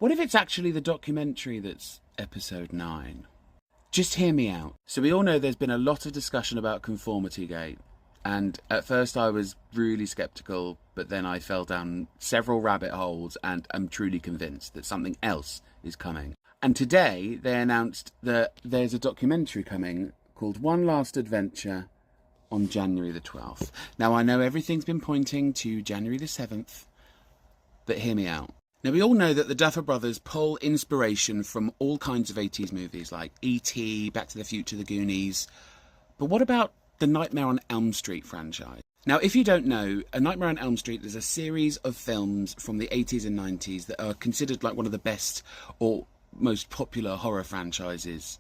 What if it's actually the documentary that's episode 9? Just hear me out. So we all know there's been a lot of discussion about conformity gate. And at first I was really sceptical, but then I fell down several rabbit holes and I'm truly convinced that something else is coming. And today they announced that there's a documentary coming called One Last Adventure on January the 12th. Now I know everything's been pointing to January the 7th, but hear me out. Now, we all know that the Duffer Brothers pull inspiration from all kinds of 80s movies like E.T., Back to the Future, The Goonies. But what about the Nightmare on Elm Street franchise? Now, if you don't know, A Nightmare on Elm Street is a series of films from the 80s and 90s that are considered like one of the best or most popular horror franchises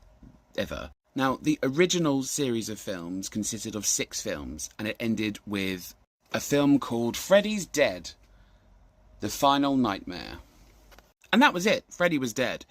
ever. Now, the original series of films consisted of 6 films, and it ended with a film called Freddy's Dead: The Final Nightmare. And that was it. Freddy was dead.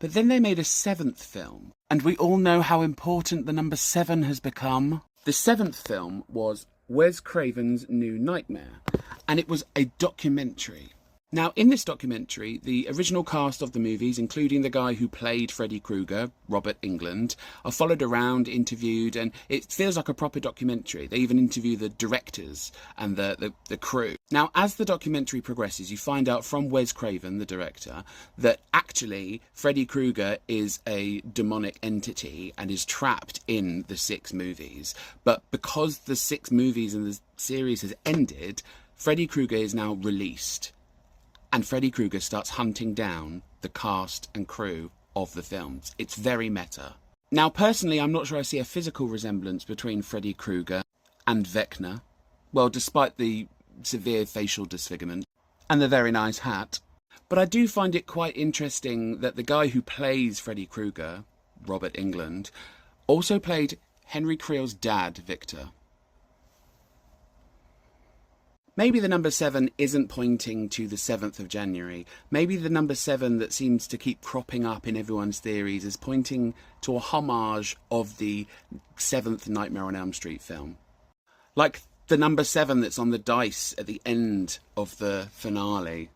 But then they made a 7th film. And we all know how important the number 7 has become. The 7th film was Wes Craven's New Nightmare. And it was a documentary. Now, in this documentary, the original cast of the movies, including the guy who played Freddy Krueger, Robert Englund, are followed around, interviewed, and it feels like a proper documentary. They even interview the directors and the crew. Now, as the documentary progresses, you find out from Wes Craven, the director, that actually Freddy Krueger is a demonic entity and is trapped in the 6 movies. But because the 6 movies in the series has ended, Freddy Krueger is now released. And Freddy Krueger starts hunting down the cast and crew of the films. It's very meta. Now, personally, I'm not sure I see a physical resemblance between Freddy Krueger and Vecna. Well, despite the severe facial disfigurement and the very nice hat. But I do find it quite interesting that the guy who plays Freddy Krueger, Robert Englund, also played Henry Creel's dad, Victor. Maybe the number 7 isn't pointing to the 7th of January. Maybe the number 7 that seems to keep cropping up in everyone's theories is pointing to a homage of the 7th Nightmare on Elm Street film. Like the number 7 that's on the dice at the end of the finale